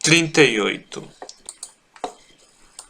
38.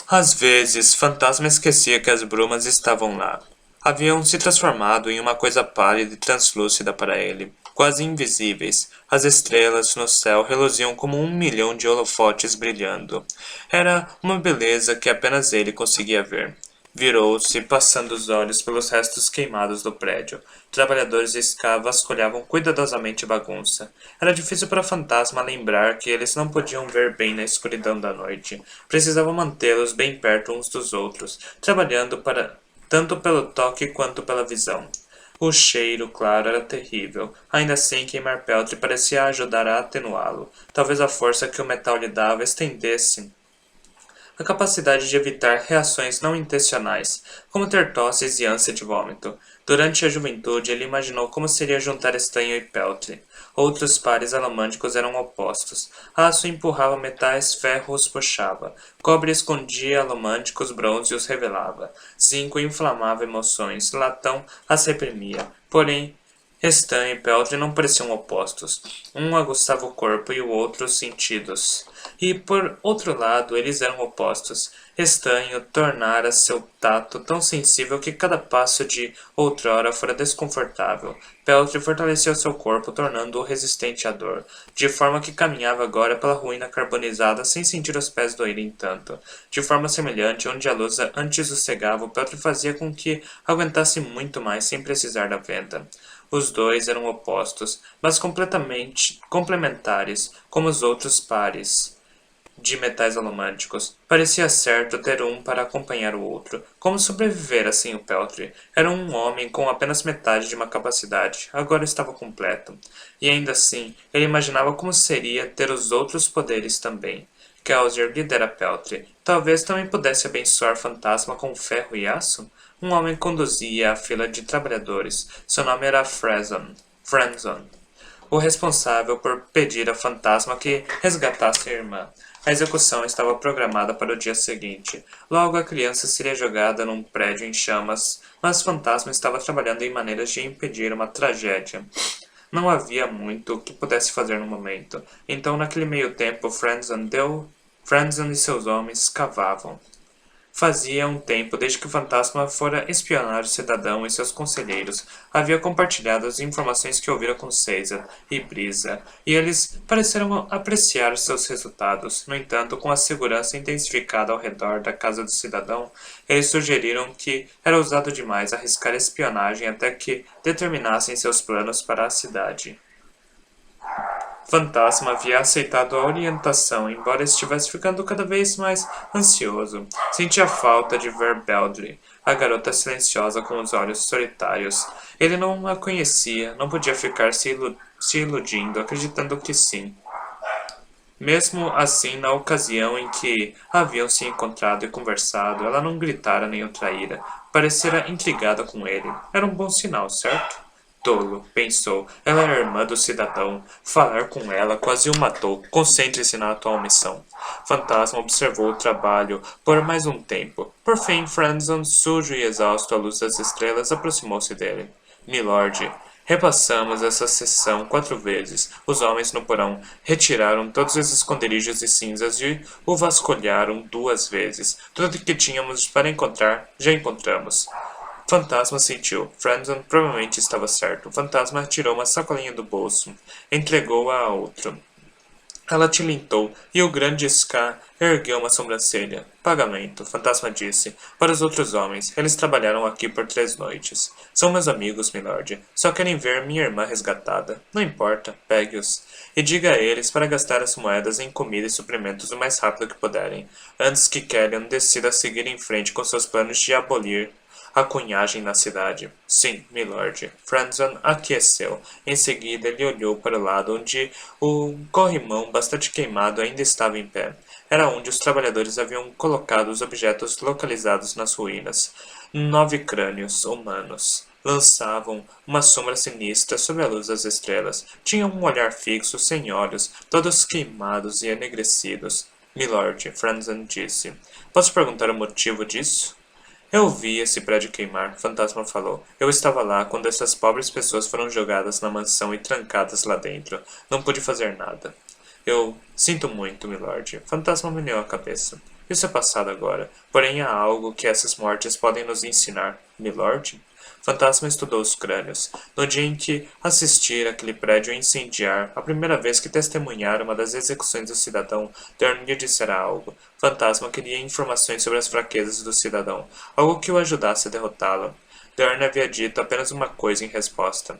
Às vezes, Fantasma esquecia que as brumas estavam lá. Haviam se transformado em uma coisa pálida e translúcida para ele, quase invisíveis. As estrelas no céu reluziam como 1 milhão de holofotes brilhando. Era uma beleza que apenas ele conseguia ver. Virou-se, passando os olhos pelos restos queimados do prédio. Trabalhadores de escava vasculhavam cuidadosamente a bagunça. Era difícil para o fantasma lembrar que eles não podiam ver bem na escuridão da noite. Precisavam mantê-los bem perto uns dos outros, trabalhando para tanto pelo toque quanto pela visão. O cheiro, claro, era terrível. Ainda assim, queimar peltre parecia ajudar a atenuá-lo. Talvez a força que o metal lhe dava estendesse a capacidade de evitar reações não intencionais, como ter tosses e ânsia de vômito. Durante a juventude, ele imaginou como seria juntar estanho e peltre. Outros pares alomânticos eram opostos. Aço empurrava metais, ferro os puxava. Cobre escondia alomânticos, bronze os revelava. Zinco inflamava emoções, latão as reprimia. Porém, Stan e Peltre não pareciam opostos. Um aguçava o corpo e o outro os sentidos. E, por outro lado, eles eram opostos. Estanho tornara seu tato tão sensível que cada passo de outrora fora desconfortável. Peltre fortaleceu seu corpo, tornando-o resistente à dor, de forma que caminhava agora pela ruína carbonizada sem sentir os pés doerem tanto. De forma semelhante, onde a luz antes o cegava, o Peltre fazia com que aguentasse muito mais sem precisar da venda. Os dois eram opostos, mas completamente complementares, como os outros pares de metais alomânticos. Parecia certo ter um para acompanhar o outro. Como sobreviver assim o Peltre? Era um homem com apenas metade de uma capacidade. Agora estava completo. E ainda assim, ele imaginava como seria ter os outros poderes também. Kelsier lidera Peltre. Talvez também pudesse abençoar Fantasma com ferro e aço? Um homem conduzia a fila de trabalhadores. Seu nome era Frenzon, o responsável por pedir a Fantasma que resgatasse a irmã. A execução estava programada para o dia seguinte. Logo a criança seria jogada num prédio em chamas, mas Fantasma estava trabalhando em maneiras de impedir uma tragédia. Não havia muito que pudesse fazer no momento. Então, naquele meio tempo, Frenzon e seus homens cavavam. Fazia um tempo desde que o fantasma fora espionar o cidadão e seus conselheiros. Havia compartilhado as informações que ouvira com Caesar e Brisa, e eles pareceram apreciar seus resultados. No entanto, com a segurança intensificada ao redor da casa do cidadão, eles sugeriram que era ousado demais arriscar espionagem até que determinassem seus planos para a cidade. Fantasma havia aceitado a orientação, embora estivesse ficando cada vez mais ansioso. Sentia falta de ver Beldre, a garota silenciosa com os olhos solitários. Ele não a conhecia, não podia ficar se iludindo, acreditando que sim. Mesmo assim, na ocasião em que haviam se encontrado e conversado, ela não gritara nem o traíra. Parecera intrigada com ele. Era um bom sinal, certo? Tolo, pensou. Ela era irmã do cidadão. Falar com ela quase o matou. Concentre-se na atual missão. Fantasma observou o trabalho por mais um tempo. Por fim, Franson, sujo e exausto à luz das estrelas, aproximou-se dele. Milord, repassamos essa sessão 4 vezes. Os homens no porão retiraram todos os esconderijos e cinzas e o vasculharam 2 vezes. Tudo o que tínhamos para encontrar, já encontramos. Fantasma sentiu. Franson provavelmente estava certo. O fantasma tirou uma sacolinha do bolso. Entregou-a a outro. Ela tilintou, e o grande Scar ergueu uma sobrancelha. Pagamento, o fantasma disse. Para os outros homens, eles trabalharam aqui por 3 noites. São meus amigos, milord. Só querem ver minha irmã resgatada. Não importa, pegue-os. E diga a eles para gastar as moedas em comida e suprimentos o mais rápido que puderem, antes que Kellyan decida seguir em frente com seus planos de abolir a cunhagem na cidade. Sim, milord. Franson aqueceu. Em seguida, ele olhou para o lado onde o corrimão bastante queimado ainda estava em pé. Era onde os trabalhadores haviam colocado os objetos localizados nas ruínas. 9 crânios humanos lançavam uma sombra sinistra sobre a luz das estrelas. Tinham um olhar fixo, sem olhos, todos queimados e enegrecidos. Milord, Franson disse. Posso perguntar o motivo disso? Eu vi esse prédio queimar, o fantasma falou. Eu estava lá quando essas pobres pessoas foram jogadas na mansão e trancadas lá dentro. Não pude fazer nada. Eu sinto muito, milord. Fantasma meneou a cabeça. Isso é passado agora. Porém, há algo que essas mortes podem nos ensinar. Milord? Fantasma estudou os crânios. No dia em que assistir aquele prédio incendiar, a primeira vez que testemunhar uma das execuções do cidadão, Dern lhe dissera algo. Fantasma queria informações sobre as fraquezas do cidadão, algo que o ajudasse a derrotá-lo. Dern havia dito apenas uma coisa em resposta.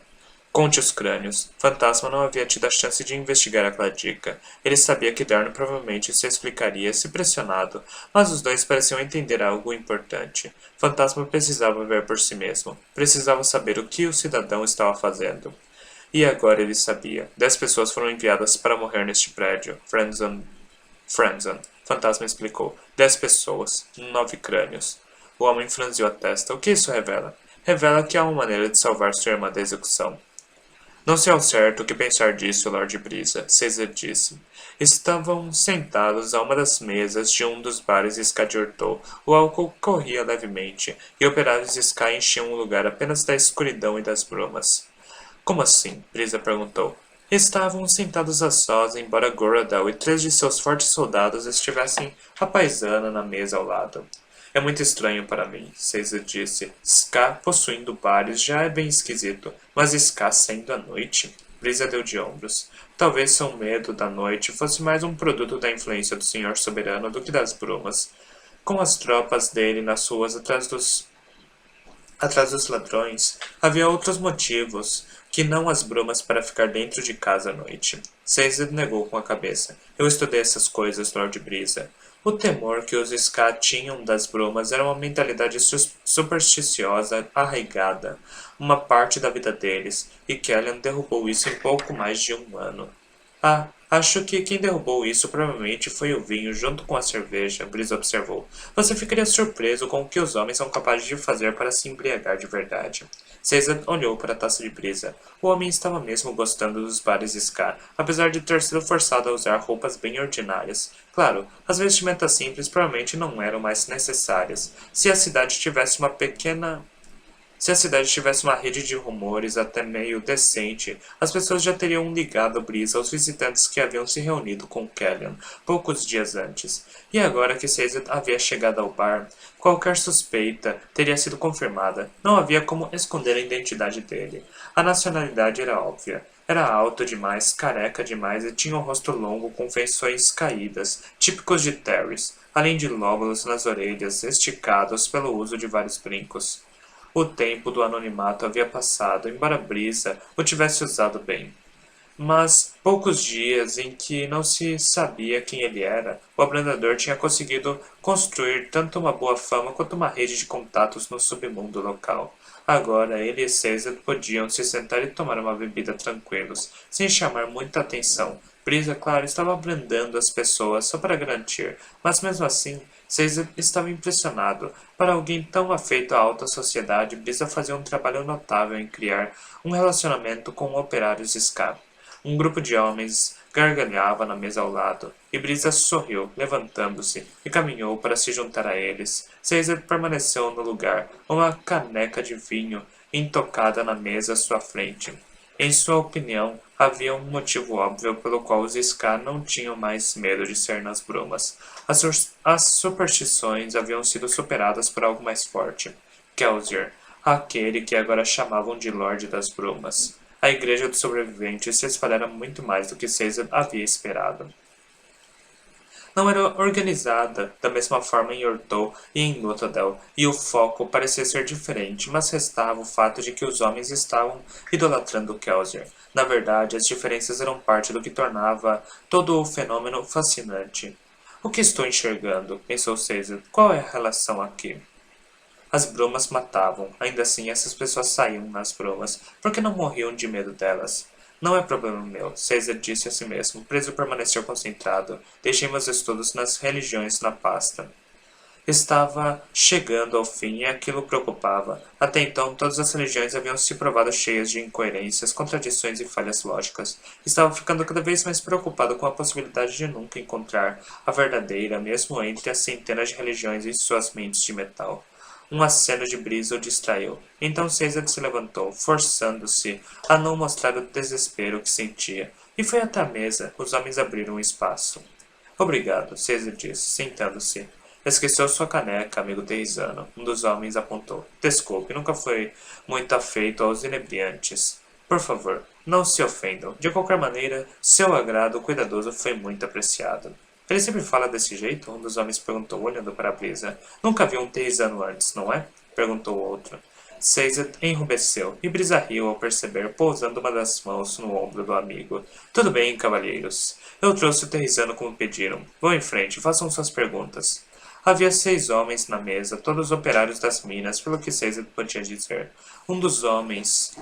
Conte os crânios. Fantasma não havia tido a chance de investigar aquela dica. Ele sabia que Darno provavelmente se explicaria se pressionado, mas os dois pareciam entender algo importante. Fantasma precisava ver por si mesmo. Precisava saber o que o cidadão estava fazendo. E agora ele sabia. 10 pessoas foram enviadas para morrer neste prédio. Frenzon. Fantasma explicou. 10 pessoas. 9 crânios. O homem franziu a testa. O que isso revela? Revela que há uma maneira de salvar sua irmã da execução. Não sei ao certo o que pensar disso, Lord Brisa, Caesar disse. Estavam sentados a uma das mesas de um dos bares Ska de Ortou. O álcool corria levemente, e operários Ska enchiam o lugar apenas da escuridão e das brumas. Como assim? Brisa perguntou. Estavam sentados a sós, embora Goradel e 3 de seus fortes soldados estivessem à paisana na mesa ao lado. É muito estranho para mim, Caesar disse. Ska possuindo bares já é bem esquisito, mas Ska saindo à noite? Brisa deu de ombros. Talvez seu medo da noite fosse mais um produto da influência do Senhor Soberano do que das brumas. Com as tropas dele nas ruas atrás dos ladrões, havia outros motivos que não as brumas para ficar dentro de casa à noite. Caesar negou com a cabeça. Eu estudei essas coisas, Lord Brisa. O temor que os Ska tinham das brumas era uma mentalidade supersticiosa arraigada, uma parte da vida deles, e Kellyan derrubou isso em pouco mais de um ano. Ah, acho que quem derrubou isso provavelmente foi o vinho junto com a cerveja, Brice observou. Você ficaria surpreso com o que os homens são capazes de fazer para se embriagar de verdade. Caesar olhou para a taça de brisa. O homem estava mesmo gostando dos bares Ska, apesar de ter sido forçado a usar roupas bem ordinárias. Claro, as vestimentas simples provavelmente não eram mais necessárias. Se a cidade tivesse uma rede de rumores até meio decente, as pessoas já teriam ligado Brisa aos visitantes que haviam se reunido com Kellyan poucos dias antes. E agora que Caesar havia chegado ao bar, qualquer suspeita teria sido confirmada. Não havia como esconder a identidade dele. A nacionalidade era óbvia. Era alto demais, careca demais e tinha um rosto longo com feições caídas, típicos de Terrys, além de lóbulos nas orelhas esticados pelo uso de vários brincos. O tempo do anonimato havia passado, embora Brisa o tivesse usado bem. Mas poucos dias em que não se sabia quem ele era, o abrandador tinha conseguido construir tanto uma boa fama quanto uma rede de contatos no submundo local. Agora ele e Caesar podiam se sentar e tomar uma bebida tranquilos, sem chamar muita atenção. Brisa, claro, estava abrandando as pessoas só para garantir, mas mesmo assim, Caesar estava impressionado. Para alguém tão afeito à alta sociedade, Brisa fazia um trabalho notável em criar um relacionamento com operários Ska. Um grupo de homens gargalhava na mesa ao lado, e Brisa sorriu, levantando-se, e caminhou para se juntar a eles. Caesar permaneceu no lugar, uma caneca de vinho intocada na mesa à sua frente. Em sua opinião, havia um motivo óbvio pelo qual os Ska não tinham mais medo de ser nas brumas. As superstições haviam sido superadas por algo mais forte. Kelsier, aquele que agora chamavam de Lorde das Brumas. A igreja dos sobreviventes se espalhara muito mais do que Caesar havia esperado. Não era organizada da mesma forma em Ortou e em Luthadel, e o foco parecia ser diferente, mas restava o fato de que os homens estavam idolatrando Kelsier. Na verdade, as diferenças eram parte do que tornava todo o fenômeno fascinante. O que estou enxergando? Pensou Caesar. Qual é a relação aqui? As brumas matavam, ainda assim essas pessoas saíam nas brumas, porque não morriam de medo delas. Não é problema meu, Caesar disse a si mesmo. Preso permaneceu concentrado. Deixei meus estudos nas religiões na pasta. Estava chegando ao fim e aquilo o preocupava. Até então, todas as religiões haviam se provado cheias de incoerências, contradições e falhas lógicas. Estava ficando cada vez mais preocupado com a possibilidade de nunca encontrar a verdadeira, mesmo entre as centenas de religiões em suas mentes de metal. Um aceno de brisa o distraiu. Então Caesar se levantou, forçando-se a não mostrar o desespero que sentia, e foi até a mesa. Os homens abriram um espaço. Obrigado, Caesar disse, sentando-se. Esqueceu sua caneca, amigo Teizano. Um dos homens apontou. Desculpe, nunca foi muito afeito aos inebriantes. Por favor, não se ofendam. De qualquer maneira, seu agrado cuidadoso foi muito apreciado. Ele sempre fala desse jeito? Um dos homens perguntou, olhando para a brisa. Nunca vi um Teizano antes, não é? Perguntou o outro. Caesar enrubesceu, e Brisa riu ao perceber, pousando uma das mãos no ombro do amigo. Tudo bem, cavalheiros. Eu trouxe o Terrizano como pediram. Vão em frente, façam suas perguntas. Havia 6 homens na mesa, todos operários das minas, pelo que Caesar podia dizer. Um dos homens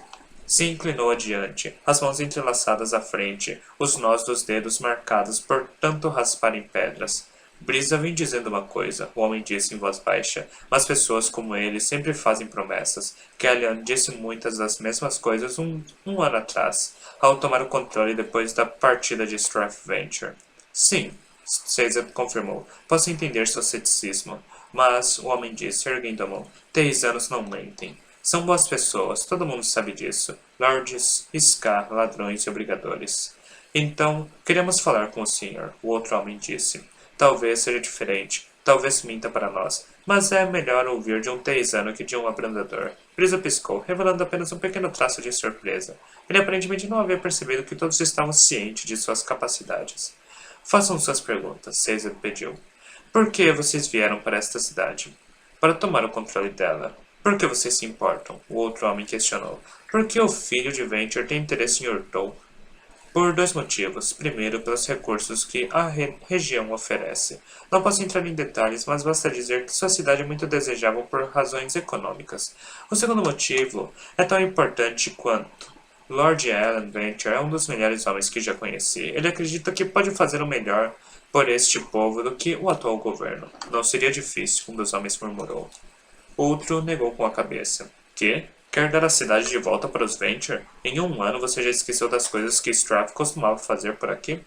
se inclinou adiante, as mãos entrelaçadas à frente, os nós dos dedos marcados por tanto raspar em pedras. Brisa vem dizendo uma coisa, o homem disse em voz baixa, mas pessoas como ele sempre fazem promessas. Kellyan disse muitas das mesmas coisas um ano atrás, ao tomar o controle depois da partida de Strathventure. Sim, Caesar confirmou. Posso entender seu ceticismo. Mas, o homem disse, erguendo a mão, Terrizanos não mentem. São boas pessoas, todo mundo sabe disso. Lords, Scar, ladrões e obrigadores. Então, queremos falar com o senhor, o outro homem disse. Talvez seja diferente, talvez minta para nós, mas é melhor ouvir de um teizano que de um abrandador. Brisa piscou, revelando apenas um pequeno traço de surpresa. Ele aparentemente não havia percebido que todos estavam cientes de suas capacidades. Façam suas perguntas, Caesar pediu. Por que vocês vieram para esta cidade? Para tomar o controle dela. Por que vocês se importam? O outro homem questionou. Por que o filho de Venture tem interesse em Urtou? Por 2 motivos. Primeiro, pelos recursos que a região oferece. Não posso entrar em detalhes, mas basta dizer que sua cidade é muito desejável por razões econômicas. O segundo motivo é tão importante quanto. Lord Alan Venture é um dos melhores homens que já conheci. Ele acredita que pode fazer o melhor por este povo do que o atual governo. Não seria difícil, um dos homens murmurou. Outro negou com a cabeça. Que? Quer dar a cidade de volta para os Venture? Em um ano você já esqueceu das coisas que Strath costumava fazer por aqui?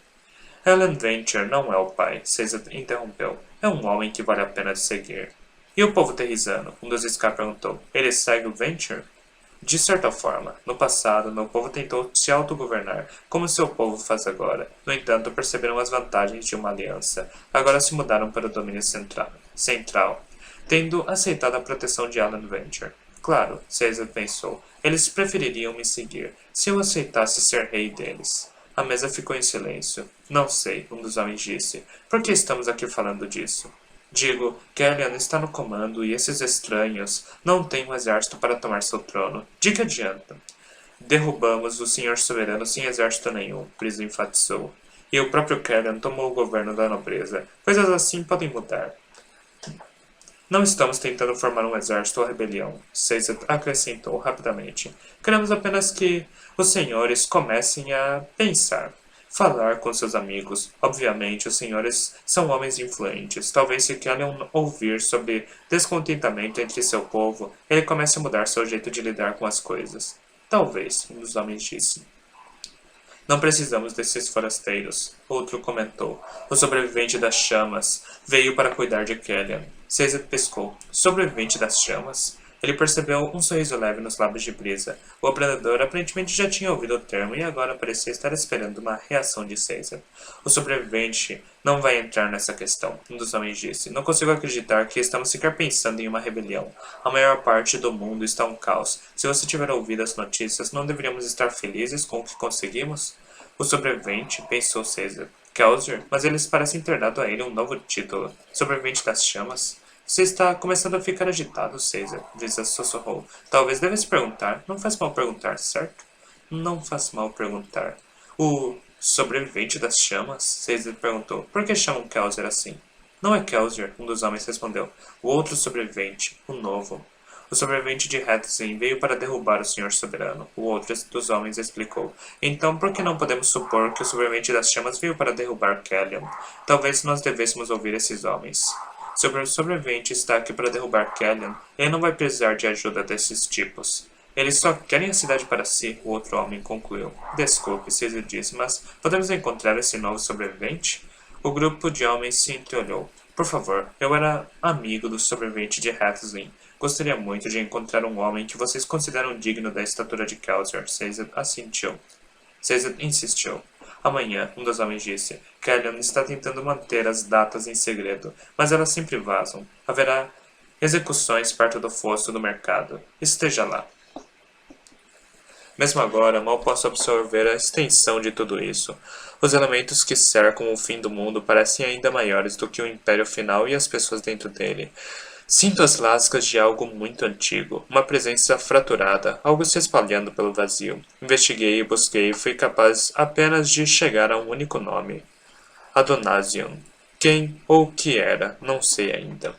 Alan Venture não é o pai, Caesar interrompeu. É um homem que vale a pena de seguir. E o povo terrizano? Um dos Scar perguntou. Ele segue o Venture? De certa forma, no passado, meu povo tentou se autogovernar, como seu povo faz agora. No entanto, perceberam as vantagens de uma aliança. Agora se mudaram para o domínio central, tendo aceitado a proteção de Alan Venture. Claro, Caesar pensou, eles prefeririam me seguir, se eu aceitasse ser rei deles. A mesa ficou em silêncio. Não sei, um dos homens disse. Por que estamos aqui falando disso? Digo, Kellyan está no comando e esses estranhos não têm um exército para tomar seu trono. De que adianta? Derrubamos o senhor soberano sem exército nenhum, Brisa enfatizou. E o próprio Kellyan tomou o governo da nobreza. Coisas assim podem mudar. Não estamos tentando formar um exército ou rebelião, Caesar acrescentou rapidamente. Queremos apenas que os senhores comecem a pensar. Falar com seus amigos. Obviamente, os senhores são homens influentes. Talvez se Kellyan ouvir sobre descontentamento entre seu povo, ele comece a mudar seu jeito de lidar com as coisas. Talvez, um dos homens disse. Não precisamos desses forasteiros, outro comentou. O sobrevivente das chamas veio para cuidar de Kellyan. Caesar pescou. Sobrevivente das chamas? Ele percebeu um sorriso leve nos lábios de Brisa. O operador aparentemente já tinha ouvido o termo e agora parecia estar esperando uma reação de Caesar. O sobrevivente não vai entrar nessa questão, um dos homens disse. Não consigo acreditar que estamos sequer pensando em uma rebelião. A maior parte do mundo está um caos. Se você tiver ouvido as notícias, não deveríamos estar felizes com o que conseguimos? O sobrevivente, pensou Caesar. Kelsier, mas eles parecem ter dado a ele um novo título. Sobrevivente das chamas? Você está começando a ficar agitado, Caesar, Brisa sussurrou. Talvez deva se perguntar. Não faz mal perguntar, certo? Não faz mal perguntar. O sobrevivente das chamas? Caesar perguntou. Por que chamam Kelsier assim? Não é Kelsier, um dos homens respondeu. O outro sobrevivente, o novo. O sobrevivente de Hatzin veio para derrubar o senhor soberano, o outro dos homens explicou. Então, por que não podemos supor que o sobrevivente das chamas veio para derrubar Kellyan? Talvez nós devêssemos ouvir esses homens. Se o sobrevivente está aqui para derrubar Kellyan, ele não vai precisar de ajuda desses tipos. Eles só querem a cidade para si, o outro homem concluiu. Desculpe, Caesar disse, mas podemos encontrar esse novo sobrevivente? O grupo de homens se entreolhou. Por favor, eu era amigo do sobrevivente de Hatzin. Gostaria muito de encontrar um homem que vocês consideram digno da estatura de Kelsier. Caesar assentiu. Caesar insistiu. Amanhã, um dos homens disse. Kellyan está tentando manter as datas em segredo, mas elas sempre vazam. Haverá execuções perto do fosso do mercado. Esteja lá. Mesmo agora, mal posso absorver a extensão de tudo isso. Os elementos que cercam o fim do mundo parecem ainda maiores do que o Império Final e as pessoas dentro dele. Sinto as lascas de algo muito antigo, uma presença fraturada, algo se espalhando pelo vazio. Investiguei e busquei e fui capaz apenas de chegar a um único nome. Adonasium. Quem ou o que era, não sei ainda.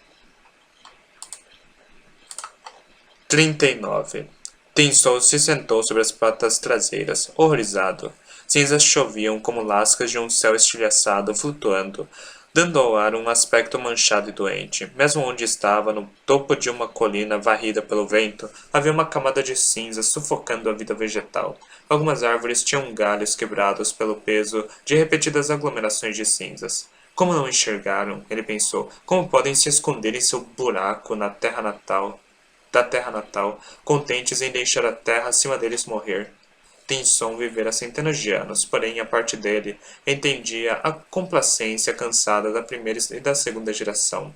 39. Tinsol se sentou sobre as patas traseiras, horrorizado. Cinzas choviam como lascas de um céu estilhaçado flutuando, dando ao ar um aspecto manchado e doente. Mesmo onde estava, no topo de uma colina varrida pelo vento, havia uma camada de cinzas sufocando a vida vegetal. Algumas árvores tinham galhos quebrados pelo peso de repetidas aglomerações de cinzas. Como não enxergaram? Ele pensou. Como podem se esconder em seu buraco na terra natal? Da terra natal, contentes em deixar a terra acima deles morrer. Tinson vivera centenas de anos, porém a parte dele entendia a complacência cansada da primeira e da segunda geração.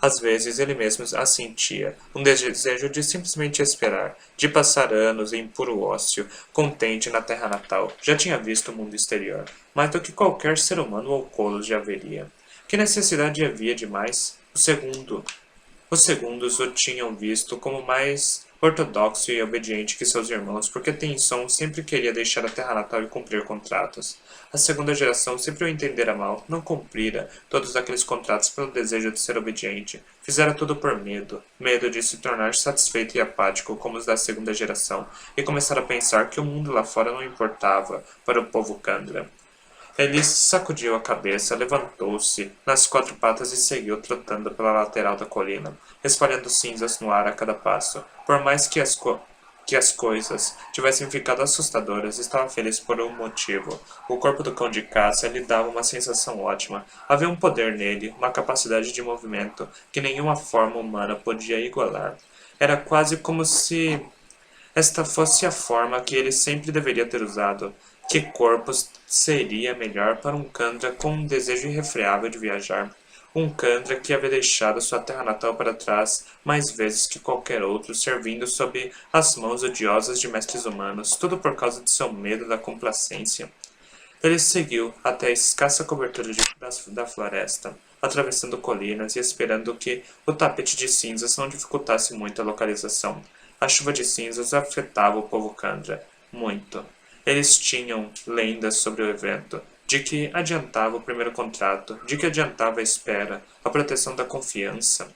Às vezes ele mesmo a sentia, um desejo de simplesmente esperar, de passar anos em puro ócio, contente na terra natal. Já tinha visto o mundo exterior, mais do que qualquer ser humano ou colo já veria. Que necessidade havia de mais? Os segundos o tinham visto como mais ortodoxo e obediente que seus irmãos, porque Tensão sempre queria deixar a terra natal e cumprir contratos. A segunda geração sempre o entendera mal, não cumprira todos aqueles contratos pelo desejo de ser obediente. Fizera tudo por medo, medo de se tornar satisfeito e apático como os da segunda geração, e começar a pensar que o mundo lá fora não importava para o povo Kandra. Ele sacudiu a cabeça, levantou-se nas quatro patas e seguiu trotando pela lateral da colina, espalhando cinzas no ar a cada passo. Por mais que as coisas tivessem ficado assustadoras, estava feliz por um motivo. O corpo do cão de caça lhe dava uma sensação ótima. Havia um poder nele, uma capacidade de movimento que nenhuma forma humana podia igualar. Era quase como se esta fosse a forma que ele sempre deveria ter usado. Que corpo seria melhor para um Kandra com um desejo irrefreável de viajar? Um Kandra que havia deixado sua terra natal para trás mais vezes que qualquer outro, servindo sob as mãos odiosas de mestres humanos, tudo por causa de seu medo da complacência. Ele seguiu até a escassa cobertura da floresta, atravessando colinas e esperando que o tapete de cinzas não dificultasse muito a localização. A chuva de cinzas afetava o povo Kandra muito. Eles tinham lendas sobre o evento, de que adiantava o primeiro contrato, de que adiantava a espera, a proteção da confiança.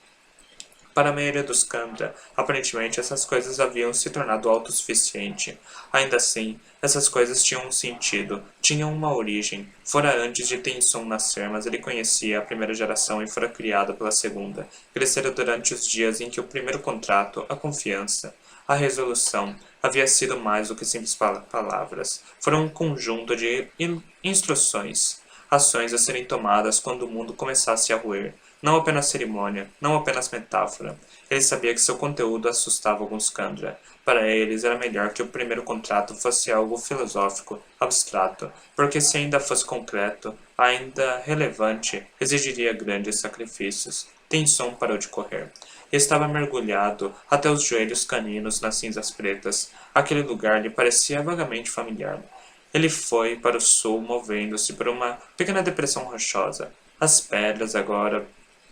Para a maioria dos Kandra, aparentemente essas coisas haviam se tornado autossuficiente. Ainda assim, essas coisas tinham um sentido, tinham uma origem. Fora antes de Tensum nascer, mas ele conhecia a primeira geração e fora criado pela segunda. Crescera durante os dias em que o primeiro contrato, a confiança, a resolução, havia sido mais do que simples palavras. Foram um conjunto de instruções, ações a serem tomadas quando o mundo começasse a ruir. Não apenas cerimônia, não apenas metáfora. Ele sabia que seu conteúdo assustava alguns Kandra. Para eles era melhor que o primeiro contrato fosse algo filosófico, abstrato, porque se ainda fosse concreto, ainda relevante, exigiria grandes sacrifícios. Tensão parou de correr. Estava mergulhado até os joelhos caninos nas cinzas pretas. Aquele lugar lhe parecia vagamente familiar. Ele foi para o sul, movendo-se por uma pequena depressão rochosa. As pedras agora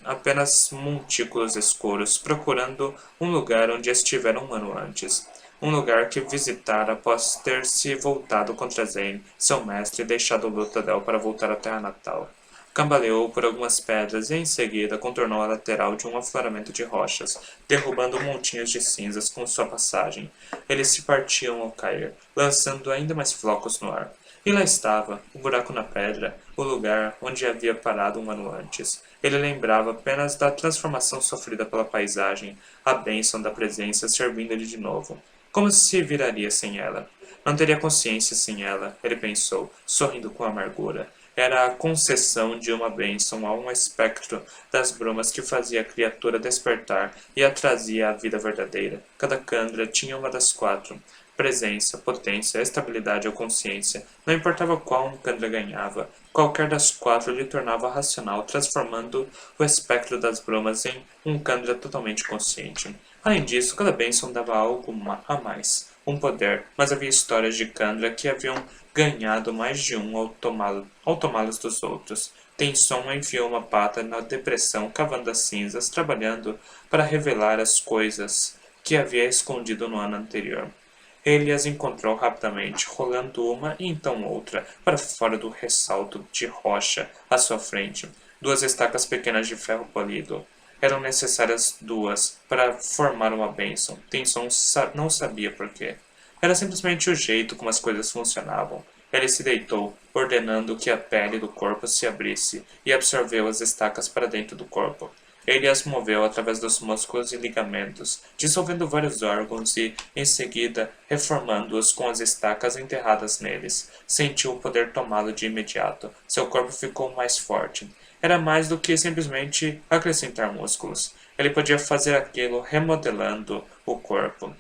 apenas montículos escuros, procurando um lugar onde estivera um ano antes. Um lugar que visitara após ter se voltado contra Zen, seu mestre, e deixado Luthadel para voltar à terra natal. Cambaleou por algumas pedras e em seguida contornou a lateral de um afloramento de rochas, derrubando montinhos de cinzas com sua passagem. Eles se partiam ao cair, lançando ainda mais flocos no ar. E lá estava, o buraco na pedra, o lugar onde havia parado um ano antes. Ele lembrava apenas da transformação sofrida pela paisagem, a bênção da presença servindo-lhe de novo. Como se viraria sem ela? Não teria consciência sem ela, ele pensou, sorrindo com amargura. Era a concessão de uma bênção a um espectro das brumas que fazia a criatura despertar e a trazia à vida verdadeira. Cada Kandra tinha uma das quatro. Presença, potência, estabilidade ou consciência, não importava qual um Kandra ganhava, qualquer das quatro lhe tornava racional, transformando o espectro das brumas em um Kandra totalmente consciente. Além disso, cada bênção dava algo a mais, um poder, mas havia histórias de Kandra que haviam ganhado mais de um ao tomá-los dos outros. Tenson enfiou uma pata na depressão, cavando as cinzas, trabalhando para revelar as coisas que havia escondido no ano anterior. Ele as encontrou rapidamente, rolando uma e então outra, para fora do ressalto de rocha à sua frente. Duas estacas pequenas de ferro polido. Eram necessárias duas para formar uma bênção. Tenson não sabia por quê. Era simplesmente o jeito como as coisas funcionavam. Ele se deitou, ordenando que a pele do corpo se abrisse, e absorveu as estacas para dentro do corpo. Ele as moveu através dos músculos e ligamentos, dissolvendo vários órgãos e, em seguida, reformando-os com as estacas enterradas neles. Sentiu o poder tomá-lo de imediato. Seu corpo ficou mais forte. Era mais do que simplesmente acrescentar músculos. Ele podia fazer aquilo remodelando o corpo.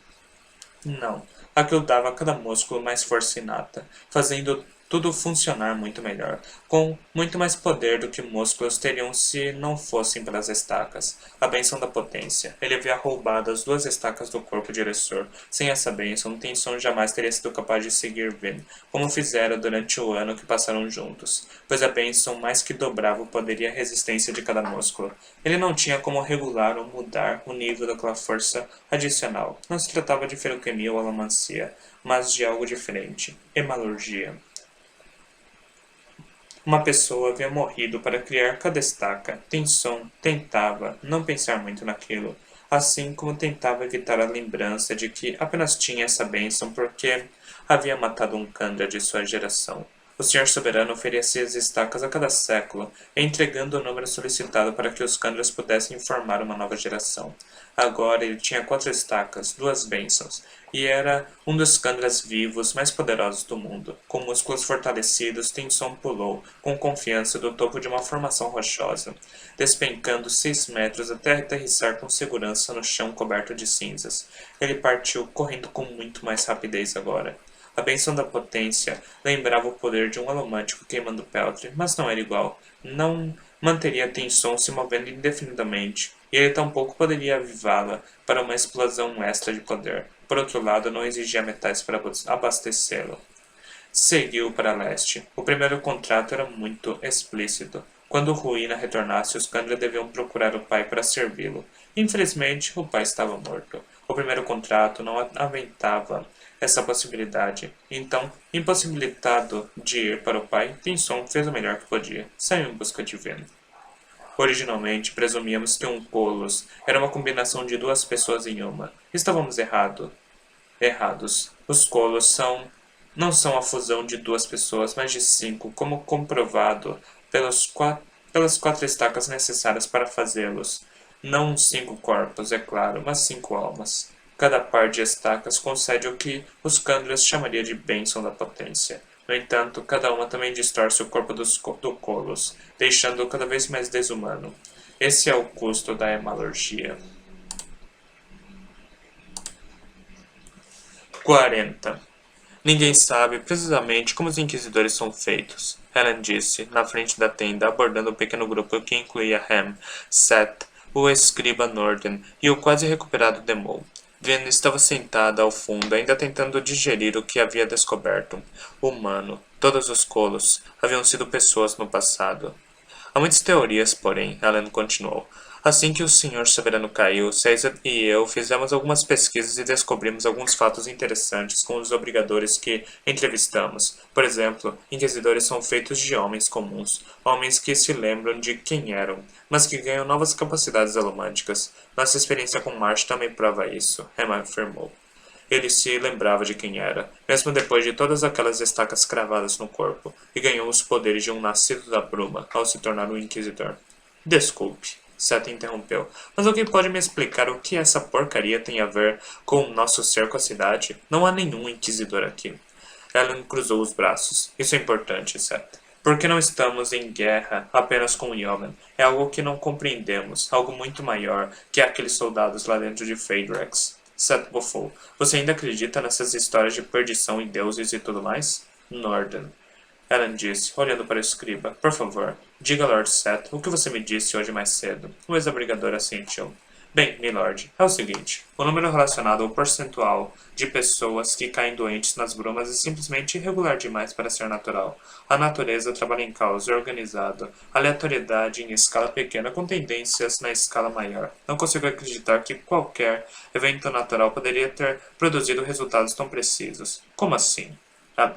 Não, aquilo dava a cada músculo mais força inata, fazendo tudo funcionar muito melhor, com muito mais poder do que músculos teriam se não fossem pelas estacas. A bênção da potência. Ele havia roubado as duas estacas do corpo de Eressor. Sem essa bênção, Tenson jamais teria sido capaz de seguir Vin, como fizera durante o ano que passaram juntos, pois a bênção mais que dobrava o poder e a resistência de cada músculo. Ele não tinha como regular ou mudar o nível daquela força adicional. Não se tratava de feroquemia ou alomancia, mas de algo diferente, hemalurgia. Uma pessoa havia morrido para criar cada estaca. Tenson tentava não pensar muito naquilo, assim como tentava evitar a lembrança de que apenas tinha essa bênção porque havia matado um Kandra de sua geração. O Senhor Soberano oferecia as estacas a cada século, entregando o número solicitado para que os Kandras pudessem formar uma nova geração. Agora ele tinha 4 estacas, 2 bênçãos, e era um dos Kandras vivos mais poderosos do mundo. Com músculos fortalecidos, Tenson pulou, com confiança, do topo de uma formação rochosa, despencando 6 metros até aterrissar com segurança no chão coberto de cinzas. Ele partiu, correndo com muito mais rapidez agora. A bênção da potência lembrava o poder de um alomântico queimando peltre, mas não era igual. Não manteria Tenson se movendo indefinidamente, e ele tampouco poderia avivá-la para uma explosão extra de poder. Por outro lado, não exigia metais para abastecê-lo. Seguiu para leste. O primeiro contrato era muito explícito. Quando Ruína retornasse, os Kandra deviam procurar o pai para servi-lo. Infelizmente, o pai estava morto. O primeiro contrato não aventava essa possibilidade. Então, impossibilitado de ir para o pai, Tenson fez o melhor que podia. Saiu em busca de Ven. Originalmente, presumíamos que um Colos era uma combinação de 2 pessoas em uma. Estávamos errados. Os Colos não são a fusão de 2 pessoas, mas de 5, como comprovado pelas 4 estacas necessárias para fazê-los. Não 5 corpos, é claro, mas 5 almas. Cada par de estacas concede o que os Kandras chamariam de bênção da potência. No entanto, cada uma também distorce o corpo do Colos, deixando-o cada vez mais desumano. Esse é o custo da hemalurgia. 40. Ninguém sabe precisamente como os inquisidores são feitos, Helen disse, na frente da tenda, abordando um pequeno grupo que incluía Ham, Seth, o escriba Norden e o quase recuperado Demol. Ven estava sentada ao fundo, ainda tentando digerir o que havia descoberto. Humano, todos os Colos, haviam sido pessoas no passado. Há muitas teorias, porém, Helen continuou. Assim que o Senhor Soberano caiu, Caesar e eu fizemos algumas pesquisas e descobrimos alguns fatos interessantes com os obrigadores que entrevistamos. Por exemplo, inquisidores são feitos de homens comuns, homens que se lembram de quem eram, mas que ganham novas capacidades alomânticas. Nossa experiência com Marsh também prova isso, Emma afirmou. Ele se lembrava de quem era, mesmo depois de todas aquelas estacas cravadas no corpo, e ganhou os poderes de um nascido da bruma ao se tornar um inquisidor. Desculpe, Seth interrompeu, mas alguém pode me explicar o que essa porcaria tem a ver com o nosso cerco à cidade? Não há nenhum inquisidor aqui. Ellen cruzou os braços. Isso é importante, Seth. Porque não estamos em guerra apenas com Yomen. É algo que não compreendemos, algo muito maior que aqueles soldados lá dentro de Phaedrex. Seth bufou. Você ainda acredita nessas histórias de perdição em deuses e tudo mais? Norden. Ellen disse, olhando para o escriba. Por favor, diga a Lord Seth o que você me disse hoje mais cedo. O ex-abrigador assentiu. Bem, milord, é o seguinte. O número relacionado ao percentual de pessoas que caem doentes nas brumas é simplesmente irregular demais para ser natural. A natureza trabalha em caos organizado, aleatoriedade em escala pequena com tendências na escala maior. Não consigo acreditar que qualquer evento natural poderia ter produzido resultados tão precisos. Como assim?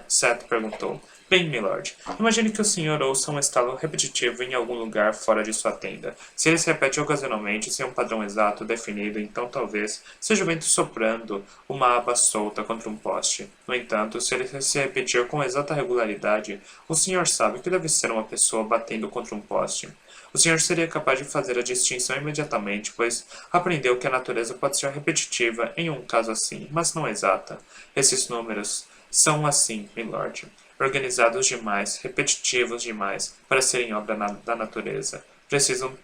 Seth perguntou. Bem, milord, imagine que o senhor ouça um estalo repetitivo em algum lugar fora de sua tenda. Se ele se repete ocasionalmente sem um padrão exato definido, então talvez seja o vento soprando uma aba solta contra um poste. No entanto, se ele se repetir com exata regularidade, o senhor sabe que deve ser uma pessoa batendo contra um poste. O senhor seria capaz de fazer a distinção imediatamente, pois aprendeu que a natureza pode ser repetitiva em um caso assim, mas não exata. Esses números são assim, milord, organizados demais, repetitivos demais, para serem obra da natureza. Precisam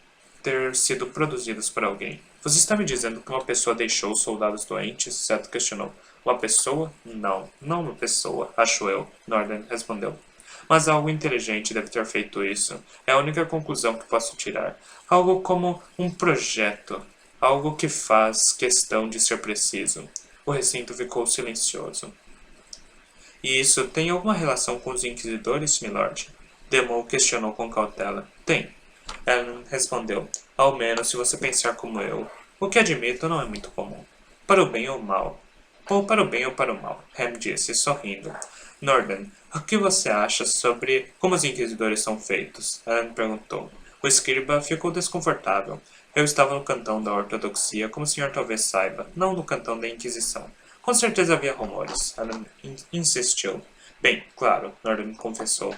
ter sido produzidos por alguém. Você está me dizendo que uma pessoa deixou os soldados doentes? Seth questionou. Uma pessoa? Não, não uma pessoa, acho eu, Norden respondeu. Mas algo inteligente deve ter feito isso. É a única conclusão que posso tirar. Algo como um projeto. Algo que faz questão de ser preciso. O recinto ficou silencioso. E isso tem alguma relação com os inquisidores, milord? Demou questionou com cautela. Tem. Ellen respondeu. Ao menos se você pensar como eu. O que admito não é muito comum. Para o bem ou mal. Ou para o bem ou para o mal, Ham disse, sorrindo. Norden, o que você acha sobre como os inquisidores são feitos? Ellen perguntou. O escriba ficou desconfortável. Eu estava no cantão da ortodoxia, como o senhor talvez saiba, não no cantão da Inquisição. Com certeza havia rumores. Ellen insistiu. Bem, claro, Norden confessou.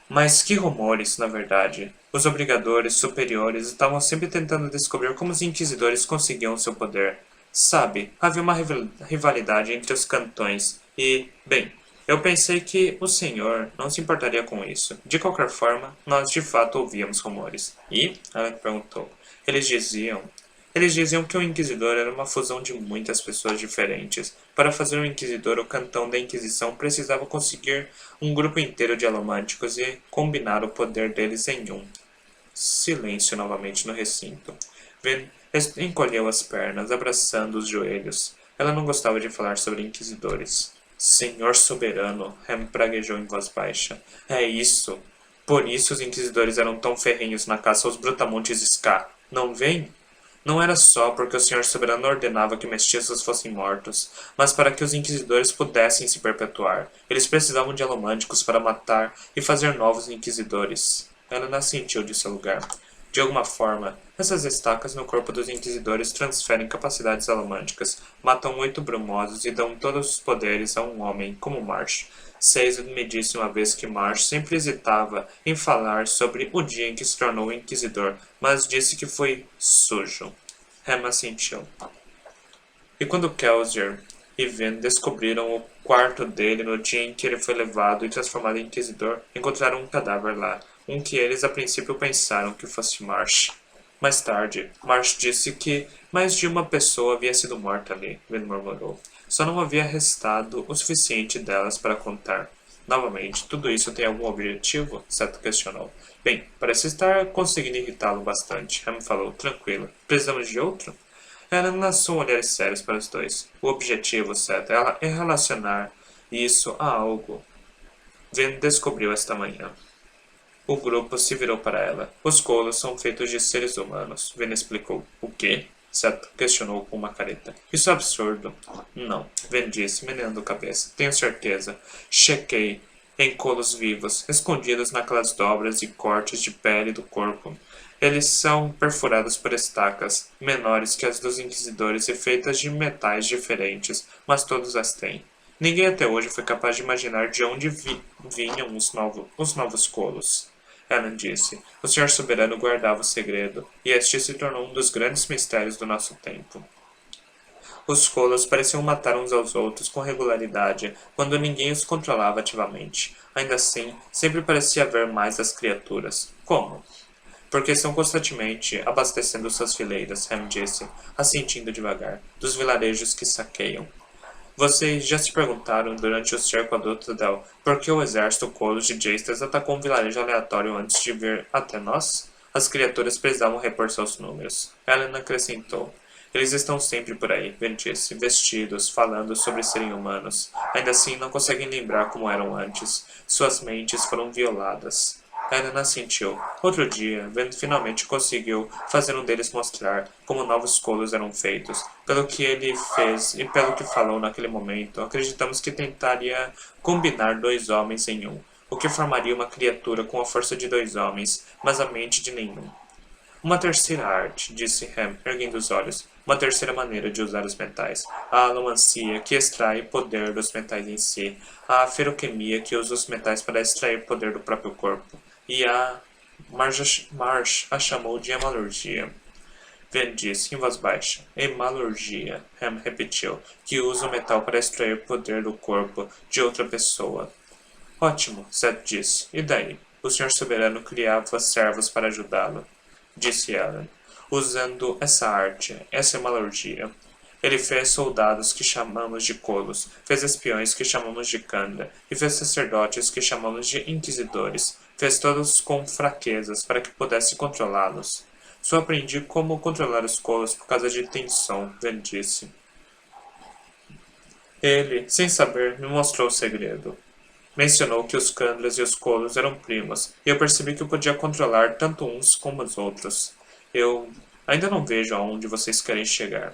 Mas que rumores, na verdade. Os obrigadores superiores estavam sempre tentando descobrir como os inquisidores conseguiam seu poder. Sabe, havia uma rivalidade entre os cantões e, bem, eu pensei que o senhor não se importaria com isso. De qualquer forma, nós de fato ouvíamos rumores. E? Ela perguntou. Eles diziam que o Inquisidor era uma fusão de muitas pessoas diferentes. Para fazer um Inquisidor, o cantão da Inquisição precisava conseguir um grupo inteiro de alomânticos e combinar o poder deles em um. Silêncio novamente no recinto. Ven encolheu as pernas, abraçando os joelhos. Ela não gostava de falar sobre inquisidores. Senhor soberano, Ham praguejou em voz baixa. É isso. Por isso os inquisidores eram tão ferrenhos na caça aos brutamontes Ska. Não vem? Não era só porque o Senhor Soberano ordenava que mestiços fossem mortos, mas para que os inquisidores pudessem se perpetuar. Eles precisavam de alomânticos para matar e fazer novos inquisidores. Ela assentiu de seu lugar. De alguma forma, essas estacas no corpo dos inquisidores transferem capacidades alomânticas, matam 8 brumosos e dão todos os poderes a um homem, como Marsh. Caesar me disse uma vez que Marsh sempre hesitava em falar sobre o dia em que se tornou inquisidor, mas disse que foi sujo. Hammer assentiu. E quando Kelsier e Ven descobriram o quarto dele no dia em que ele foi levado e transformado em inquisidor, encontraram um cadáver lá, um que eles a princípio pensaram que fosse Marsh. Mais tarde, Marsh disse que mais de uma pessoa havia sido morta ali, Ven murmurou. Só não havia restado o suficiente delas para contar. Novamente, tudo isso tem algum objetivo? Seth questionou. Bem, parece estar conseguindo irritá-lo bastante. Ham falou, tranquilo. Precisamos de outro? Ela lançou olhares sérios para os dois. O objetivo, Seth, é relacionar isso a algo. Ven descobriu esta manhã. O grupo se virou para ela. Os colos são feitos de seres humanos. Ven explicou. O quê? Seth questionou com uma careta. Isso é absurdo. Não, Ven disse, meneando a cabeça. Tenho certeza. Chequei em colos vivos, escondidos naquelas dobras e cortes de pele do corpo. Eles são perfurados por estacas, menores que as dos inquisidores e feitas de metais diferentes, mas todos as têm. Ninguém até hoje foi capaz de imaginar de onde vinham os novos colos. Ellen disse. O Senhor Soberano guardava o segredo, e este se tornou um dos grandes mistérios do nosso tempo. Os colos pareciam matar uns aos outros com regularidade, quando ninguém os controlava ativamente. Ainda assim, sempre parecia haver mais das criaturas. Como? Porque estão constantemente abastecendo suas fileiras, Ham disse, assentindo devagar, dos vilarejos que saqueiam. Vocês já se perguntaram durante o cerco a Duttadel por que o exército Colos de Jastas atacou um vilarejo aleatório antes de vir até nós? As criaturas precisavam repor seus números. Ellen acrescentou. Eles estão sempre por aí, Ben disse, vestidos, falando sobre serem humanos. Ainda assim, não conseguem lembrar como eram antes. Suas mentes foram violadas. Ellen assentiu. Outro dia, Ben finalmente conseguiu fazer um deles mostrar como novos colos eram feitos. Pelo que ele fez e pelo que falou naquele momento, acreditamos que tentaria combinar dois homens em um, o que formaria uma criatura com a força de dois homens, mas a mente de nenhum. Uma terceira arte, disse Ham, erguendo os olhos. Uma terceira maneira de usar os metais. A alomancia, que extrai poder dos metais em si. A feroquimia, que usa os metais para extrair poder do próprio corpo. E a Marsh a chamou de hemalurgia. Ven disse em voz baixa. Hemalurgia, Ham repetiu, que usa o metal para extrair poder do corpo de outra pessoa. Ótimo, Seth disse. E daí? O senhor soberano criava servos para ajudá-lo, disse Ellen, usando essa arte, essa hemalurgia. Ele fez soldados que chamamos de colos, fez espiões que chamamos de Kandra, e fez sacerdotes que chamamos de inquisidores. Fez todos com fraquezas para que pudesse controlá-los. Só aprendi como controlar os colos por causa de tensão, Ven disse. Ele, sem saber, me mostrou o segredo. Mencionou que os Kandras e os colos eram primos, e eu percebi que eu podia controlar tanto uns como os outros. Eu ainda não vejo aonde vocês querem chegar.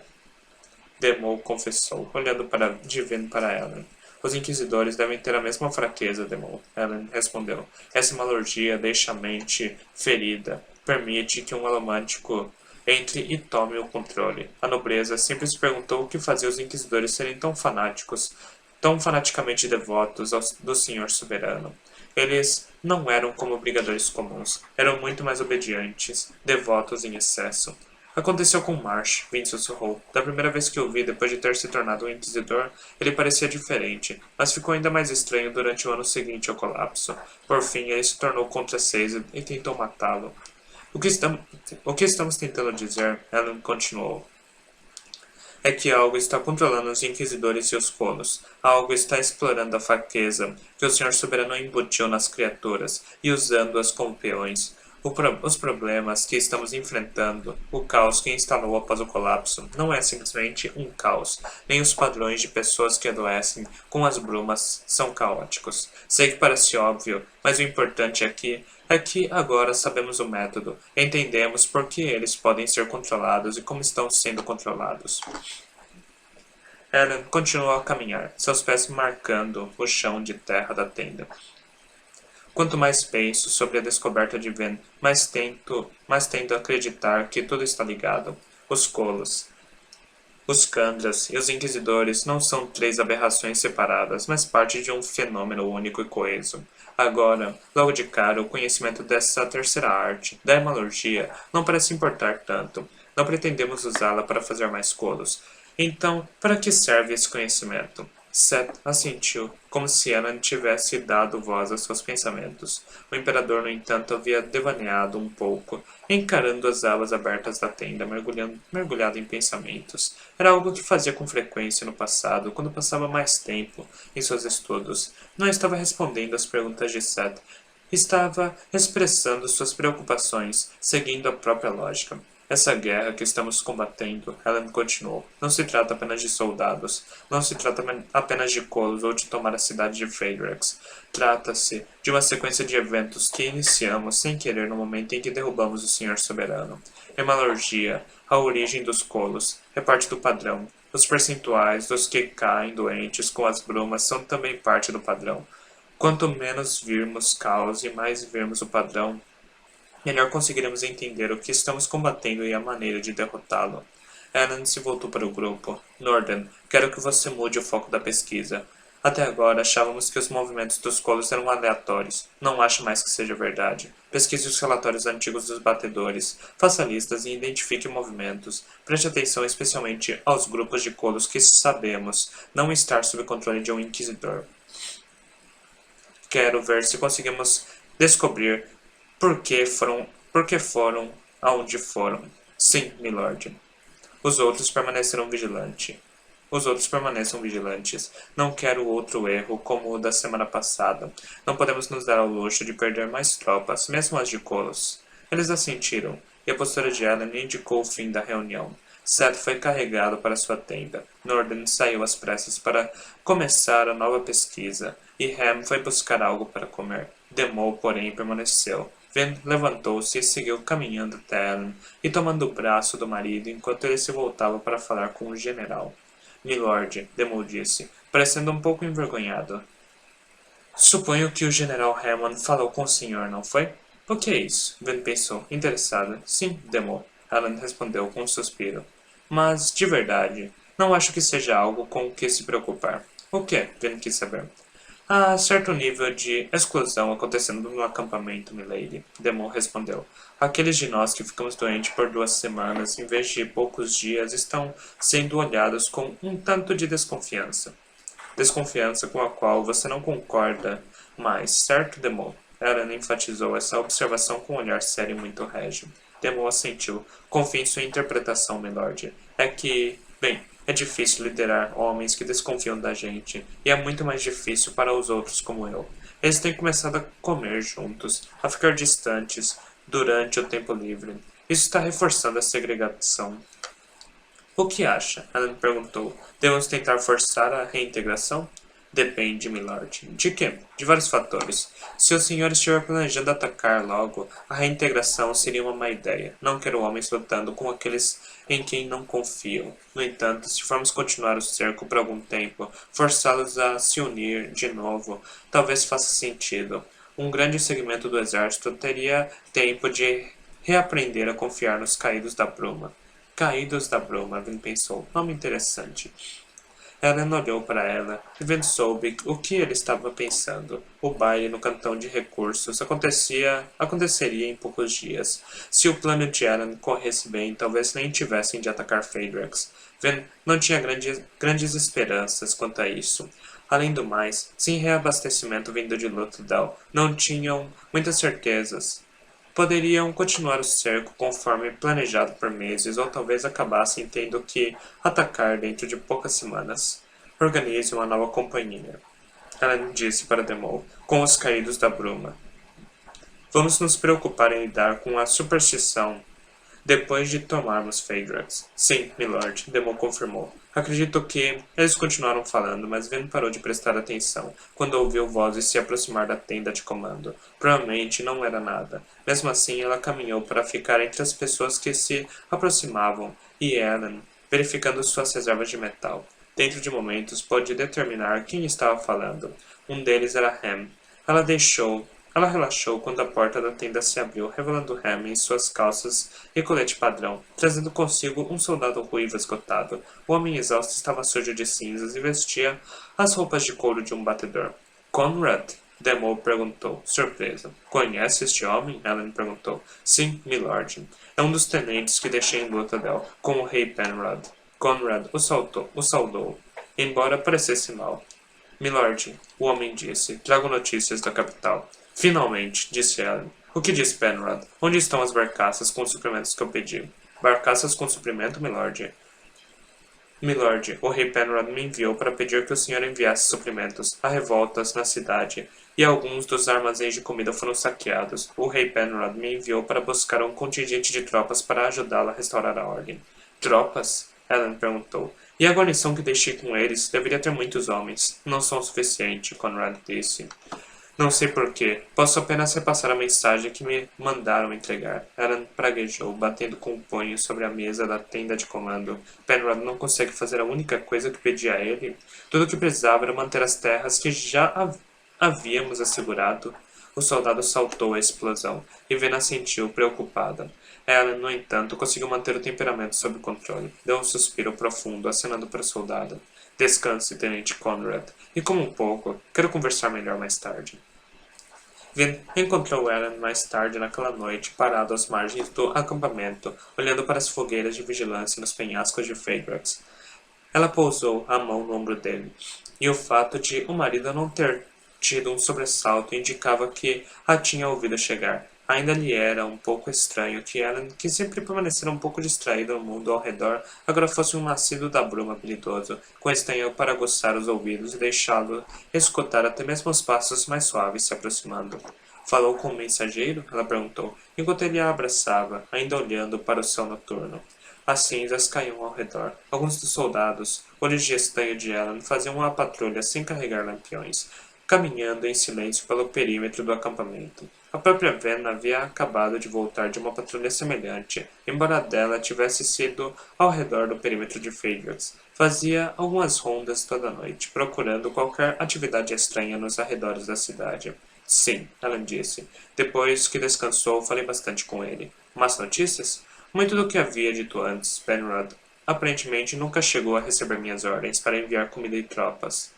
Demol confessou, olhando de vento para Ellen. Os inquisidores devem ter a mesma fraqueza, Demol. Ellen respondeu. Essa hemalurgia deixa a mente ferida. Permite que um alomântico entre e tome o controle. A nobreza sempre se perguntou o que fazia os inquisidores serem tão fanáticos, tão fanaticamente devotos do Senhor Soberano. Eles não eram como brigadores comuns, eram muito mais obedientes, devotos em excesso. Aconteceu com Marsh, Vince sussurrou. Da primeira vez que o vi depois de ter se tornado um inquisidor, ele parecia diferente, mas ficou ainda mais estranho durante o ano seguinte ao colapso. Por fim, ele se tornou contra Caesar e tentou matá-lo. O que estamos tentando dizer, Ellen continuou, é que algo está controlando os inquisidores e os colos. Algo está explorando a fraqueza que o Senhor Soberano embutiu nas criaturas e usando-as como peões. Os problemas que estamos enfrentando, o caos que instalou após o colapso, não é simplesmente um caos. Nem os padrões de pessoas que adoecem com as brumas são caóticos. Sei que parece óbvio, mas o importante aqui é que agora sabemos o método, entendemos por que eles podem ser controlados e como estão sendo controlados. Ellen continuou a caminhar, seus pés marcando o chão de terra da tenda. Quanto mais penso sobre a descoberta de Ven, mais tendo a acreditar que tudo está ligado. Os colos, os Kandras e os Inquisidores não são três aberrações separadas, mas parte de um fenômeno único e coeso. Agora, logo de cara, o conhecimento dessa terceira arte, da hemalurgia, não parece importar tanto. Não pretendemos usá-la para fazer mais colos. Então, para que serve esse conhecimento? Seth assentiu, como se Ellen tivesse dado voz a seus pensamentos. O imperador, no entanto, havia devaneado um pouco, encarando as abas abertas da tenda, mergulhado em pensamentos. Era algo que fazia com frequência no passado, quando passava mais tempo em seus estudos. Não estava respondendo às perguntas de Seth. Estava expressando suas preocupações, seguindo a própria lógica. Essa guerra que estamos combatendo, Ellen continuou, não se trata apenas de soldados, não se trata apenas de colos ou de tomar a cidade de Phaedrex. Trata-se de uma sequência de eventos que iniciamos sem querer no momento em que derrubamos o Senhor Soberano. Hemalurgia, a origem dos colos, é parte do padrão. Os percentuais dos que caem doentes com as brumas são também parte do padrão. Quanto menos virmos caos e mais virmos o padrão, melhor conseguiremos entender o que estamos combatendo e a maneira de derrotá-lo. Ellen se voltou para o grupo. Norden, quero que você mude o foco da pesquisa. Até agora achávamos que os movimentos dos colos eram aleatórios. Não acho mais que seja verdade. Pesquise os relatórios antigos dos batedores. Faça listas e identifique movimentos. Preste atenção especialmente aos grupos de colos que sabemos não estar sob controle de um inquisidor. Quero ver se conseguimos descobrir por que foram Por que foram aonde foram? Sim, milord. Os outros permaneceram vigilantes. Os outros permaneçam vigilantes. Não quero outro erro como o da semana passada. Não podemos nos dar ao luxo de perder mais tropas, mesmo as de Colos. Eles assentiram, e a postura de Ellen indicou o fim da reunião. Seth foi carregado para sua tenda. Norden saiu às pressas para começar a nova pesquisa, e Ham foi buscar algo para comer. Demol, porém, permaneceu. Ven levantou-se e seguiu caminhando até Ellen e tomando o braço do marido enquanto ele se voltava para falar com o general. Milord, Demol disse, parecendo um pouco envergonhado. Suponho que o general Hammond falou com o senhor, não foi? O que é isso? Ven pensou, interessada. Sim, Demol. Alan respondeu com um suspiro. Mas, de verdade, não acho que seja algo com o que se preocupar. O que? Ven quis saber. Há certo nível de exclusão acontecendo no acampamento, milady, Demol respondeu. Aqueles de nós que ficamos doentes por 2 semanas, em vez de poucos dias, estão sendo olhados com um tanto de desconfiança. Desconfiança com a qual você não concorda mais, certo, Demol? Ellen enfatizou essa observação com um olhar sério e muito régio. Demol assentiu. Confie em sua interpretação, milord. É que, bem, é difícil liderar homens que desconfiam da gente, e é muito mais difícil para os outros como eu. Eles têm começado a comer juntos, a ficar distantes durante o tempo livre. Isso está reforçando a segregação. O que acha? Ellen perguntou. Devemos tentar forçar a reintegração? Depende, milord. De quê? De vários fatores. Se o senhor estiver planejando atacar logo, a reintegração seria uma má ideia. Não quero homens lutando com aqueles em quem não confiam. No entanto, se formos continuar o cerco por algum tempo, forçá-los a se unir de novo, talvez faça sentido. Um grande segmento do exército teria tempo de reaprender a confiar nos caídos da bruma. Caídos da bruma, Vin pensou. Nome interessante. Ellen olhou para ela e Vin soube o que ele estava pensando. O baile no cantão de recursos aconteceria em poucos dias. Se o plano de Ellen corresse bem, talvez nem tivessem de atacar Phaedrix. Vin não tinha grandes esperanças quanto a isso. Além do mais, sem reabastecimento vindo de Luthadel, não tinham muitas certezas. Poderiam continuar o cerco conforme planejado por meses, ou talvez acabassem tendo que atacar dentro de poucas semanas. Organize uma nova companhia, ela disse para Demol, com os caídos da bruma. Vamos nos preocupar em lidar com a superstição depois de tomarmos Phaedrix. Sim, milord, Demol confirmou. Acredito que eles continuaram falando, mas Ven parou de prestar atenção quando ouviu vozes se aproximar da tenda de comando. Provavelmente não era nada. Mesmo assim, ela caminhou para ficar entre as pessoas que se aproximavam e Ellen, verificando suas reservas de metal. Dentro de momentos, pôde determinar quem estava falando. Um deles era Ham. Ela relaxou quando a porta da tenda se abriu, revelando Ham em suas calças e colete padrão, trazendo consigo um soldado ruivo esgotado. O homem exausto estava sujo de cinzas e vestia as roupas de couro de um batedor. Conrad? Demol perguntou, surpresa. Conhece este homem? Ellen perguntou. Sim, milord. É um dos tenentes que deixei em Luthadel, com o rei Penrod. Conrad o saudou, embora parecesse mal. Milord, o homem disse, trago notícias da capital. Finalmente, disse Ellen. O que diz Penrod? Onde estão as barcaças com os suprimentos que eu pedi? Barcaças com suprimento, milord? Milord, o rei Penrod me enviou para pedir que o senhor enviasse suprimentos. Há revoltas na cidade, e alguns dos armazéns de comida foram saqueados. O rei Penrod me enviou para buscar um contingente de tropas para ajudá-lo a restaurar a ordem. Tropas? Ellen perguntou. E a guarnição que deixei com eles deveria ter muitos homens. Não são o suficiente, Conrad disse. Não sei porquê. Posso apenas repassar a mensagem que me mandaram entregar. Ellen praguejou, batendo com o punho sobre a mesa da tenda de comando. Penrod não consegue fazer a única coisa que pedi a ele? Tudo o que precisava era manter as terras que já havíamos assegurado. O soldado saltou à explosão, e Vena sentiu preocupada. Ellen, no entanto, conseguiu manter o temperamento sob controle. Deu um suspiro profundo, acenando para o soldado. Descanse, Tenente Conrad. E como um pouco, quero conversar melhor mais tarde. Vin encontrou Ellen mais tarde naquela noite, parado às margens do acampamento, olhando para as fogueiras de vigilância nos penhascos de Phaedrix. Ela pousou a mão no ombro dele, e o fato de o marido não ter tido um sobressalto indicava que a tinha ouvido chegar. Ainda lhe era um pouco estranho que Ellen, que sempre permanecera um pouco distraída no mundo ao redor, agora fosse um nascido da bruma habilidoso, com estanho para aguçar os ouvidos e deixá-lo escutar até mesmo os passos mais suaves se aproximando. Falou com o mensageiro? Ela perguntou, enquanto ele a abraçava, ainda olhando para o céu noturno. As cinzas caíam ao redor. Alguns dos soldados, olhos de estanho de Ellen, faziam uma patrulha sem carregar lampiões, caminhando em silêncio pelo perímetro do acampamento. A própria Ven havia acabado de voltar de uma patrulha semelhante, embora dela tivesse sido ao redor do perímetro de Fairfax. Fazia algumas rondas toda noite, procurando qualquer atividade estranha nos arredores da cidade. Sim, ela disse. Depois que descansou, falei bastante com ele. Más notícias? Muito do que havia dito antes, Penrod aparentemente nunca chegou a receber minhas ordens para enviar comida e tropas.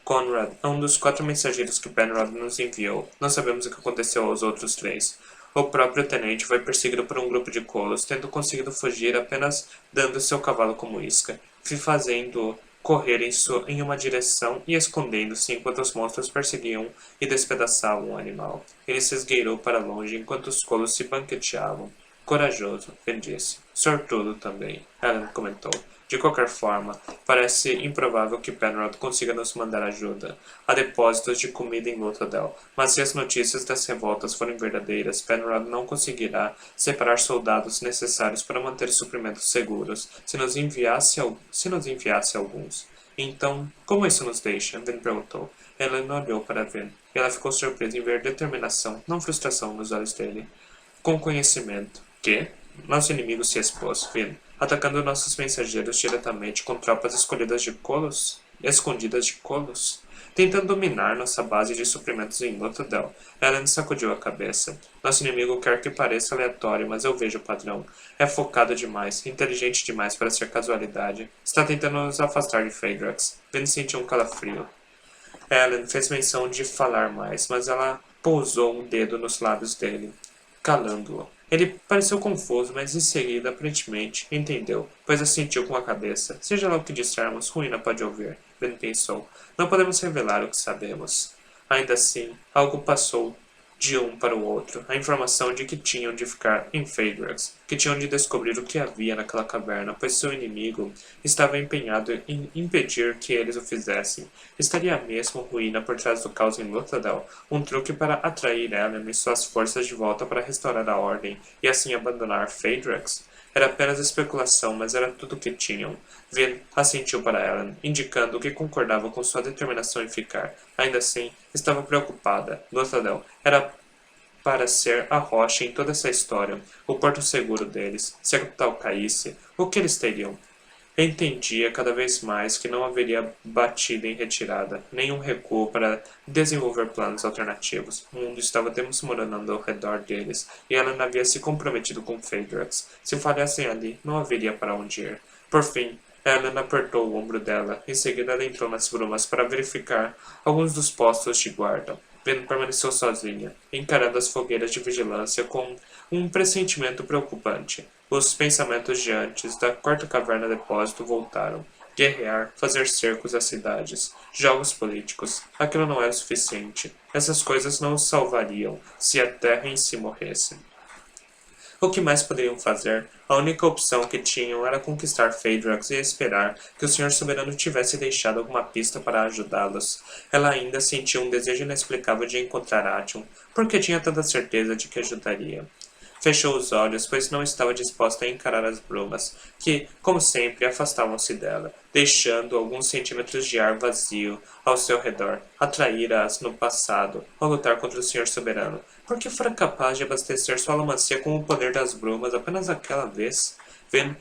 Conrad é um dos 4 mensageiros que Penrod nos enviou. Não sabemos o que aconteceu aos outros 3. O próprio tenente foi perseguido por um grupo de colos, tendo conseguido fugir apenas dando seu cavalo como isca, fazendo correr em uma direção e escondendo-se enquanto os monstros perseguiam e despedaçavam o animal. Ele se esgueirou para longe enquanto os colos se banqueteavam. Corajoso, Ben disse. Sortudo também, Helen comentou. De qualquer forma, parece improvável que Penrod consiga nos mandar ajuda. Há depósitos de comida em Luthadel, mas se as notícias das revoltas forem verdadeiras, Penrod não conseguirá separar soldados necessários para manter os suprimentos seguros, se nos enviasse alguns. Então, como isso nos deixa? Ben perguntou. Helen olhou para Ben, e ela ficou surpresa em ver determinação, não frustração, nos olhos dele. Com conhecimento. Que? Nosso inimigo se expôs, Finn, atacando nossos mensageiros diretamente com tropas escondidas de colos, tentando dominar nossa base de suprimentos em Luthadel. Ellen sacudiu a cabeça. Nosso inimigo quer que pareça aleatório, mas eu vejo o padrão. É focado demais, inteligente demais para ser casualidade. Está tentando nos afastar de Phaedrax. Finn sentiu um calafrio. Ellen fez menção de falar mais, mas ela pousou um dedo nos lábios dele, calando-o. Ele pareceu confuso, mas em seguida, aparentemente, entendeu, pois assentiu com a cabeça. Seja lá o que dissermos, Ruína pode ouvir. Ben pensou. Não podemos revelar o que sabemos. Ainda assim, algo passou de um para o outro, a informação de que tinham de ficar em Phaedrax, que tinham de descobrir o que havia naquela caverna, pois seu inimigo estava empenhado em impedir que eles o fizessem. Estaria mesmo Ruína por trás do caos em Luthadel, um truque para atrair Ellen e suas forças de volta para restaurar a ordem e assim abandonar Phaedrax? Era apenas especulação, mas era tudo o que tinham. Vin assentiu para Ellen, indicando que concordava com sua determinação em ficar. Ainda assim, estava preocupada. Luthadel era para ser a rocha em toda essa história, o porto seguro deles. Se a capital caísse, o que eles teriam? Entendia cada vez mais que não haveria batida em retirada, nenhum recuo para desenvolver planos alternativos. O mundo estava desmoronando ao redor deles, e ela havia se comprometido com Phaedrax. Se falhassem ali, não haveria para onde ir. Por fim, Ellen apertou o ombro dela. Em seguida, ela entrou nas brumas para verificar alguns dos postos de guarda. Ben permaneceu sozinha, encarando as fogueiras de vigilância com um pressentimento preocupante. Os pensamentos de antes da quarta caverna depósito voltaram. Guerrear, fazer cercos às cidades, jogos políticos. Aquilo não era suficiente. Essas coisas não os salvariam se a terra em si morresse. O que mais poderiam fazer? A única opção que tinham era conquistar Phaedrax e esperar que o Senhor Soberano tivesse deixado alguma pista para ajudá-los. Ela ainda sentia um desejo inexplicável de encontrar Ation, porque tinha tanta certeza de que ajudaria. Fechou os olhos, pois não estava disposta a encarar as brumas, que, como sempre, afastavam-se dela, deixando alguns centímetros de ar vazio ao seu redor. Atraíra-as no passado, ao lutar contra o Senhor Soberano. Por que fora capaz de abastecer sua alamancia com o poder das brumas apenas aquela vez? Ven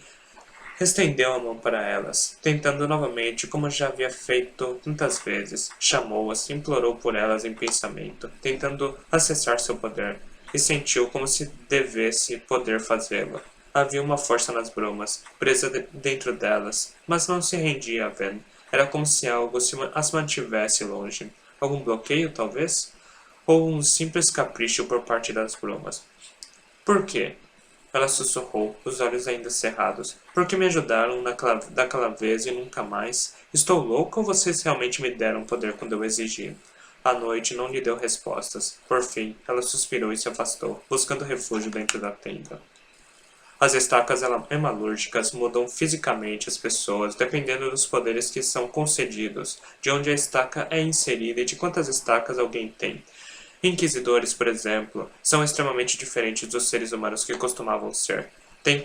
estendeu a mão para elas, tentando novamente, como já havia feito tantas vezes. Chamou-as, implorou por elas em pensamento, tentando acessar seu poder, e sentiu como se devesse poder fazê-lo. Havia uma força nas brumas, presa dentro delas, mas não se rendia a Ven. Era como se algo as mantivesse longe. Algum bloqueio, talvez? Ou um simples capricho por parte das brumas. Por quê? Ela sussurrou, os olhos ainda cerrados. Por que me ajudaram daquela vez e nunca mais? Estou louca ou vocês realmente me deram poder quando eu exigi? A noite não lhe deu respostas. Por fim, ela suspirou e se afastou, buscando refúgio dentro da tenda. As estacas hemalúrgicas mudam fisicamente as pessoas dependendo dos poderes que são concedidos, de onde a estaca é inserida e de quantas estacas alguém tem. Inquisidores, por exemplo, são extremamente diferentes dos seres humanos que costumavam ser. Têm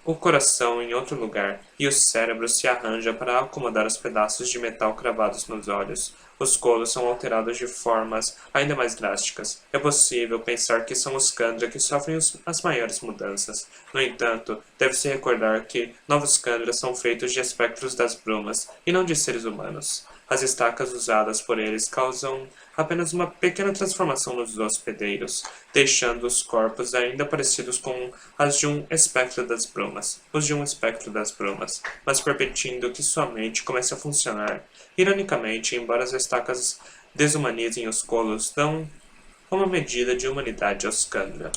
o coração em outro lugar, e o cérebro se arranja para acomodar os pedaços de metal cravados nos olhos. Os colos são alterados de formas ainda mais drásticas. É possível pensar que são os Kandra que sofrem as maiores mudanças. No entanto, deve-se recordar que novos Kandra são feitos de espectros das brumas, e não de seres humanos. As estacas usadas por eles causam apenas uma pequena transformação nos hospedeiros, deixando os corpos ainda parecidos com as de um espectro das brumas, mas permitindo que sua mente comece a funcionar. Ironicamente, embora as estacas desumanizem os colos, dão uma medida de humanidade aos Kandra.